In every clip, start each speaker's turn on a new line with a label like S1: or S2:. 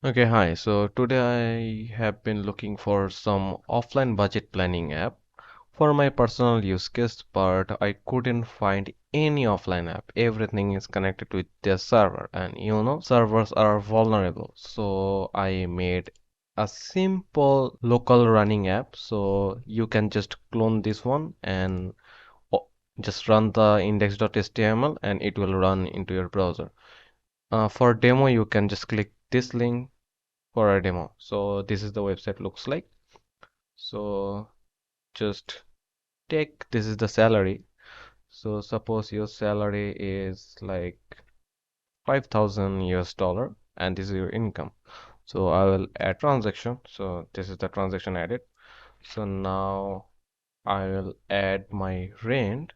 S1: Okay, hi. So today I have been looking for some offline budget planning app for my personal use case, but I couldn't find any offline app. Everything is connected with their server, and servers are vulnerable. So I made a simple local running app. So you can just clone this one and o- just run the index.html and it will run into your browser. For demo, you can just click this link for a demo. So this is the website looks like. So just take this is the salary. So suppose your salary is like 5,000 US dollar and this is your income. So I will add transaction. So this is the transaction added. So now I will add my rent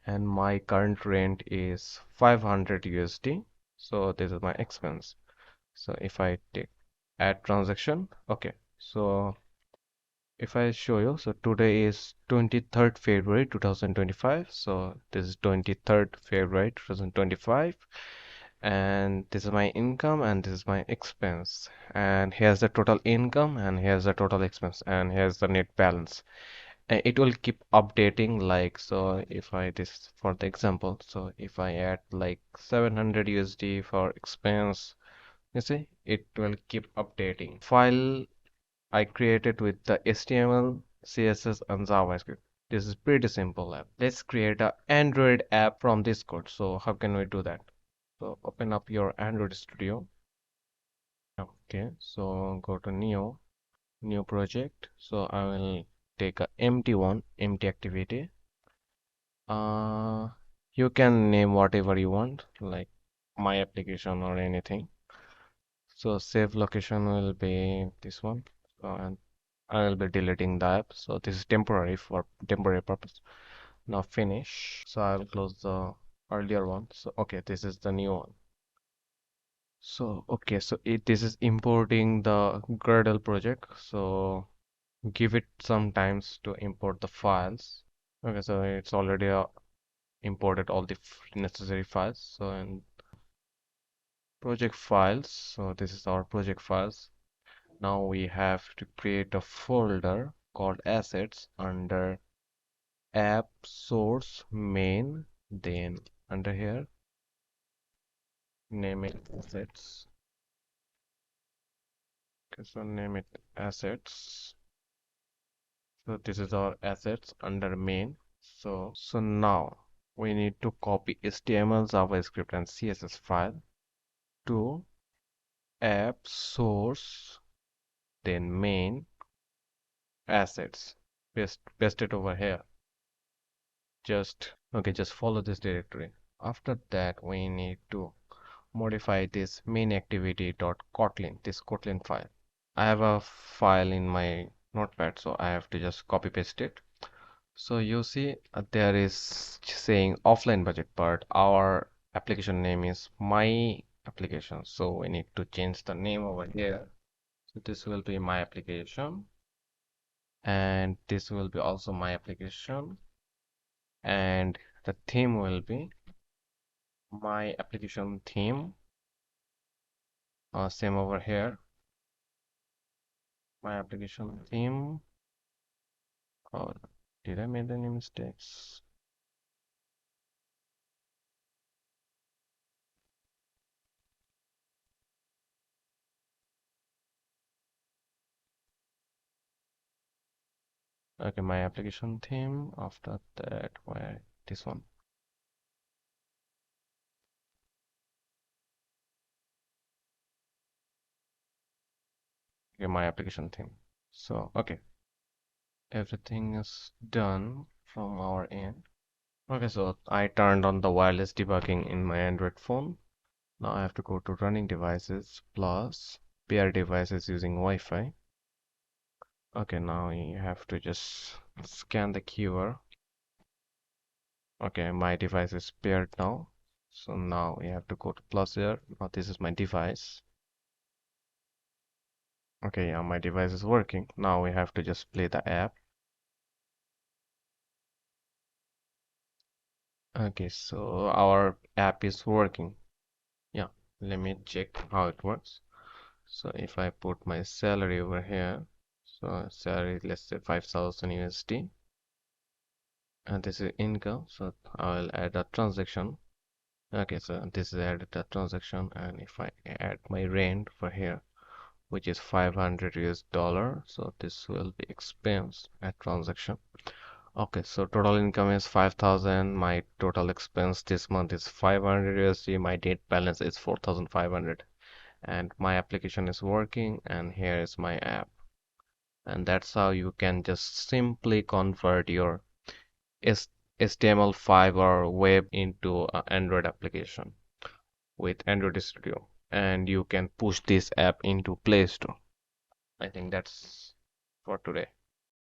S1: and my current rent is 500 USD. So this is my expense. So if I take add transaction, okay. So if I show you, so today is 23rd February 2025. So this is 23rd February 2025. And this is my income and this is my expense. And here's the total income and here's the total expense and here's the net balance. And it will keep updating like so if I this for the example, so if I add like 700 USD for expense, you see it will keep updating. File I created with the HTML, CSS, and JavaScript. This is pretty simple app. Let's create an Android app from this code. So how can we do that? So open up your Android Studio. Okay, so go to new project. So I will take a empty one, empty activity. Uh, you can name whatever you want, like my application or anything. So save location will be this one. And I will be deleting the app. So this is temporary for temporary purpose. Now finish. So I'll close the earlier one. So okay, this is the new one. So okay, so this is importing the Gradle project. So give it some times to import the files. Okay, so it's already imported all the necessary files. So in project files, so this is our project files. Now we have to create a folder called assets under app source main, then under here name it assets. Okay, so name it assets. So this is our assets under main. So now we need to copy HTML, JavaScript, and CSS file to app source, then main assets. Paste it over here. Just follow this directory. After that, we need to modify this MainActivity.kt, this Kotlin file. I have a file in my notepad, so I have to just copy paste it. So you see there is saying offline budget, but our application name is my application. So we need to change the name over here. So this will be my application and this will be also my application and the theme will be my application theme. Same over here, my application theme. Oh, did I make any mistakes? Okay, my application theme. After that, where this one. Okay, my application theme. So, okay, everything is done from our end. Okay, so I turned on the wireless debugging in my Android phone. Now I have to go to running devices plus pair devices using Wi-Fi. Okay, now you have to just scan the QR. Okay, my device is paired now. So now we have to go to plus here. Now this is my device. Okay, yeah, my device is working. Now we have to just play the app. Okay, so our app is working. Yeah, let me check how it works. So if I put my salary over here, so salary, let's say 5,000 USD, and this is income. So I'll add a transaction. Okay, so this is added a transaction, and if I add my rent for here, which is 500 US dollar, so this will be expense at transaction. Okay, so total income is 5,000. My total expense this month is 500 USD. My debt balance is 4,500, and my application is working, and here is my app. And that's how you can just simply convert your HTML5 or web into an Android application with Android Studio, and you can push this app into Play Store. I think that's for today.